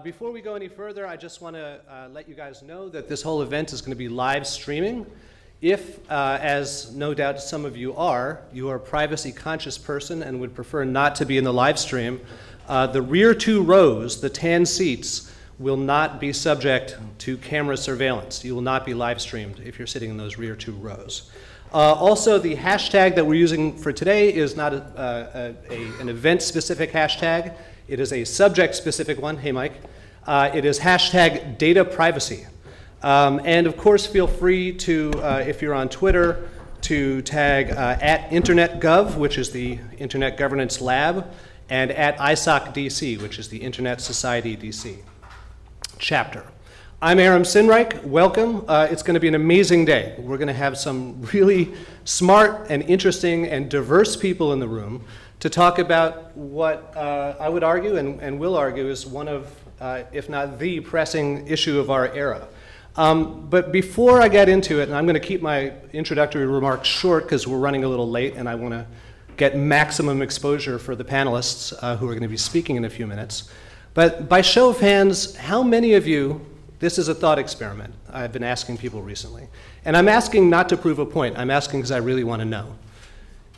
Before we go any further, I just want to let you guys know that this whole event is going to be live streaming. If, as no doubt some of you are a privacy conscious person and would prefer not to be in the live stream, the rear two rows, the tan seats, will not be subject to camera surveillance. You will not be live streamed if you're sitting in those rear two rows. Also, the hashtag that we're using for today is not an event-specific hashtag. It is a subject-specific one. Hey, Mike. It is hashtag data privacy. And of course, feel free to, if you're on Twitter, to tag at InternetGov, which is the Internet Governance Lab, and at ISOC DC, which is the Internet Society DC chapter. I'm Aram Sinnreich. Welcome. It's going to be an amazing day. We're going to have some really smart and interesting and diverse people in the room to talk about what I would argue and will argue is one of, if not the pressing issue of our era. But before I get into it, and I'm going to keep my introductory remarks short because we're running a little late and I want to get maximum exposure for the panelists who are going to be speaking in a few minutes. But by show of hands, how many of you, this is a thought experiment I've been asking people recently, and I'm asking not to prove a point, I'm asking because I really want to know.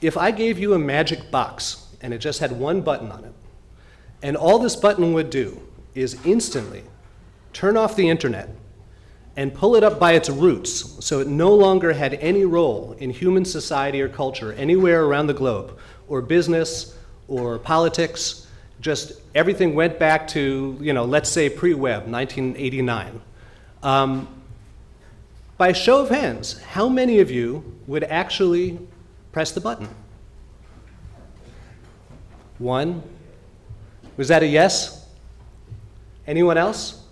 If I gave you a magic box and it just had one button on it, and all this button would do is instantly turn off the internet and pull it up by its roots so it no longer had any role in human society or culture anywhere around the globe, or business, or politics, just everything went back to, let's say pre-web, 1989. By show of hands, how many of you would actually press the button? One. Was that a yes? Anyone else?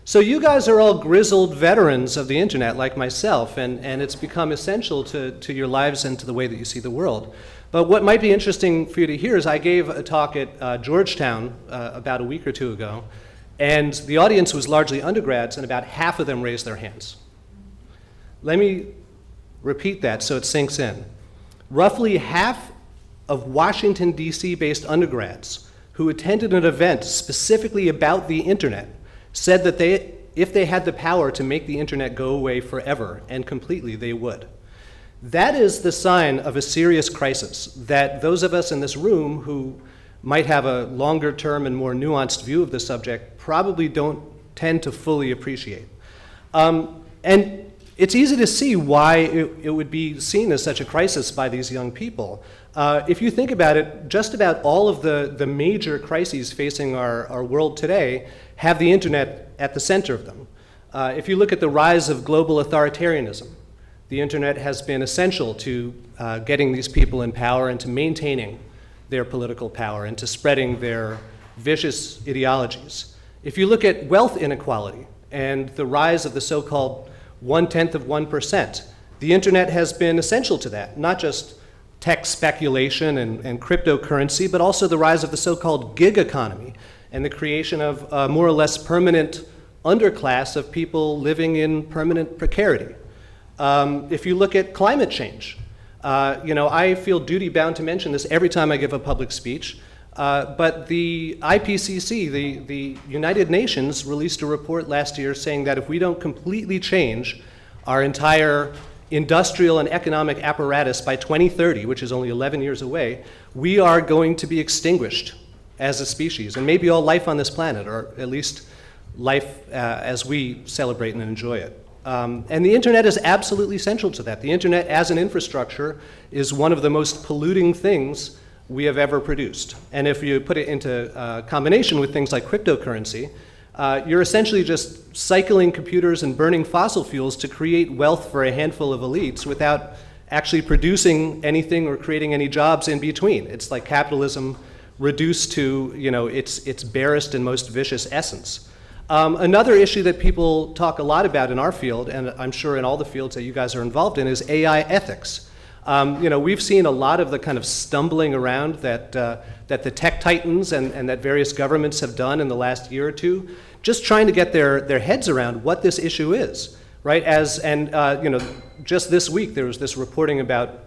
So you guys are all grizzled veterans of the internet like myself, and it's become essential to your lives and to the way that you see the world. But what might be interesting for you to hear is I gave a talk at Georgetown about a week or two ago, and the audience was largely undergrads, and about half of them raised their hands. Let me repeat that so it sinks in. Roughly half of Washington, D.C.-based undergrads who attended an event specifically about the internet said that if they had the power to make the internet go away forever and completely, they would. That is the sign of a serious crisis that those of us in this room who might have a longer term and more nuanced view of the subject probably don't tend to fully appreciate. And it's easy to see why it would be seen as such a crisis by these young people. If you think about it, just about all of the major crises facing our world today have the internet at the center of them. If you look at the rise of global authoritarianism, the internet has been essential to getting these people in power and to maintaining their political power and to spreading their vicious ideologies. If you look at wealth inequality and the rise of the so-called 0.1%, the internet has been essential to that, not just tech speculation and cryptocurrency, but also the rise of the so-called gig economy and the creation of a more or less permanent underclass of people living in permanent precarity. If you look at climate change, I feel duty-bound to mention this every time I give a public speech, but the IPCC, the United Nations, released a report last year saying that if we don't completely change our entire industrial and economic apparatus by 2030, which is only 11 years away, we are going to be extinguished as a species, and maybe all life on this planet, or at least life as we celebrate and enjoy it. And the internet is absolutely central to that. The internet as an infrastructure is one of the most polluting things we have ever produced. And if you put it into combination with things like cryptocurrency, you're essentially just cycling computers and burning fossil fuels to create wealth for a handful of elites without actually producing anything or creating any jobs in between. It's like capitalism reduced to its barest and most vicious essence. Another issue that people talk a lot about in our field, and I'm sure in all the fields that you guys are involved in, is AI ethics. We've seen a lot of the kind of stumbling around that the tech titans and that various governments have done in the last year or two, just trying to get their heads around what this issue is, right? Just this week there was this reporting about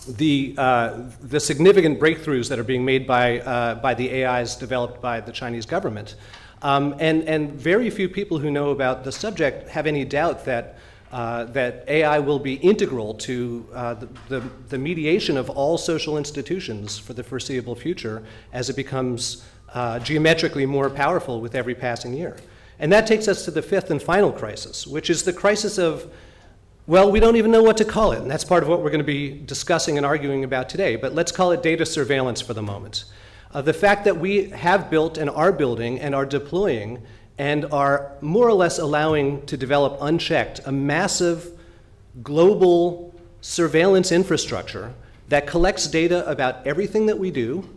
the significant breakthroughs that are being made by the AIs developed by the Chinese government. And very few people who know about the subject have any doubt that AI will be integral to the mediation of all social institutions for the foreseeable future as it becomes geometrically more powerful with every passing year. And that takes us to the fifth and final crisis, which is the crisis of, well, we don't even know what to call it, and that's part of what we're going to be discussing and arguing about today, but let's call it data surveillance for the moment. The fact that we have built and are building and are deploying and are more or less allowing to develop unchecked a massive global surveillance infrastructure that collects data about everything that we do,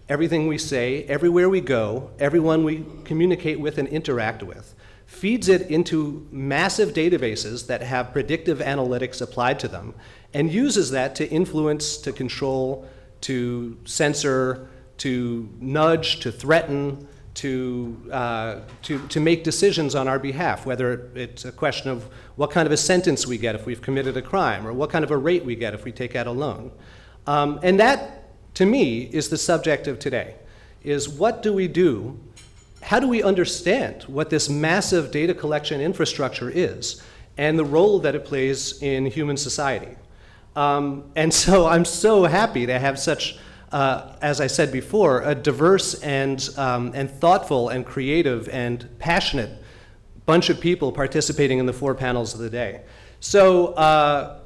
everything we say, everywhere we go, everyone we communicate with and interact with, feeds it into massive databases that have predictive analytics applied to them, and uses that to influence, to control, to censor, to nudge, to threaten, to make decisions on our behalf, whether it's a question of what kind of a sentence we get if we've committed a crime, or what kind of a rate we get if we take out a loan. And that, to me, is the subject of today, is what do we do? How do we understand what this massive data collection infrastructure is and the role that it plays in human society? And so I'm so happy to have such, as I said before, a diverse and thoughtful and creative and passionate bunch of people participating in the 4 panels of the day. So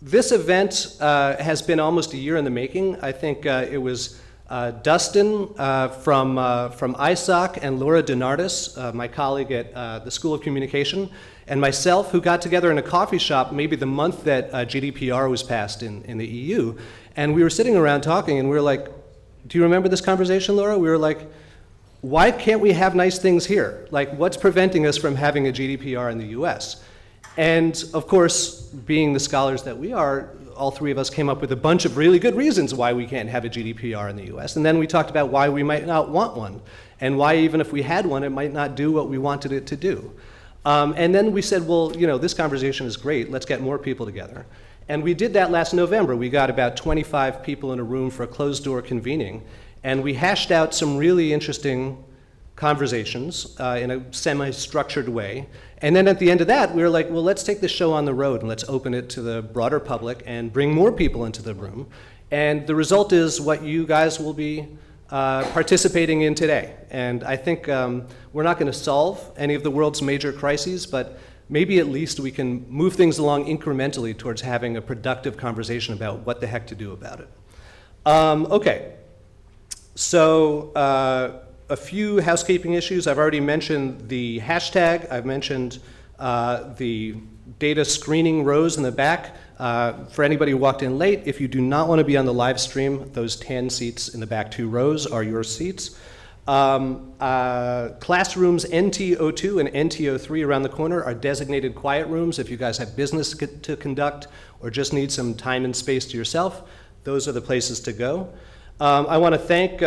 this event has been almost a year in the making. I think it was Dustin from ISOC and Laura Donardis, my colleague at the School of Communication, and myself, who got together in a coffee shop maybe the month that GDPR was passed in the EU. And we were sitting around talking, and we were like, do you remember this conversation, Laura? We were like, why can't we have nice things here? Like, what's preventing us from having a GDPR in the US? And of course, being the scholars that we are, all 3 of us came up with a bunch of really good reasons why we can't have a GDPR in the US. And then we talked about why we might not want one, and why even if we had one, it might not do what we wanted it to do. And then we said, well, you know, this conversation is great, let's get more people together. And we did that last November. We got about 25 people in a room for a closed-door convening, and we hashed out some really interesting conversations in a semi-structured way. And then at the end of that, we were like, well, let's take this show on the road and let's open it to the broader public and bring more people into the room. And the result is what you guys will be participating in today. And I think we're not going to solve any of the world's major crises, but maybe at least we can move things along incrementally towards having a productive conversation about what the heck to do about it. Okay, so a few housekeeping issues. I've already mentioned the hashtag. I've mentioned the data screening rows in the back. For anybody who walked in late, if you do not want to be on the live stream, those tan seats in the back 2 rows are your seats. Classrooms NT02 and NT03 around the corner are designated quiet rooms. If you guys have business to conduct or just need some time and space to yourself, those are the places to go. I want to thank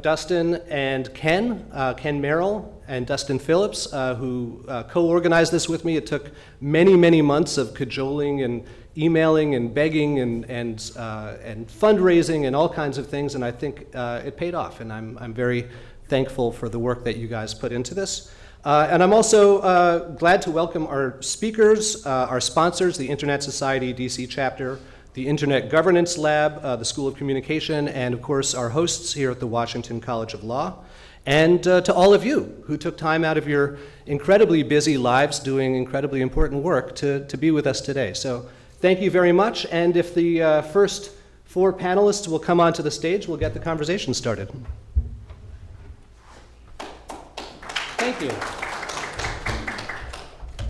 Dustin and Ken Merrill and Dustin Phillips, who co-organized this with me. It took many, many months of cajoling and emailing and begging and fundraising and all kinds of things, and I think it paid off, and I'm very thankful for the work that you guys put into this. And I'm also glad to welcome our speakers, our sponsors, the Internet Society DC chapter, the Internet Governance Lab, the School of Communication, and of course our hosts here at the Washington College of Law, and to all of you who took time out of your incredibly busy lives doing incredibly important work to be with us today. So thank you very much, and if the first 4 panelists will come onto the stage, we'll get the conversation started. Thank you.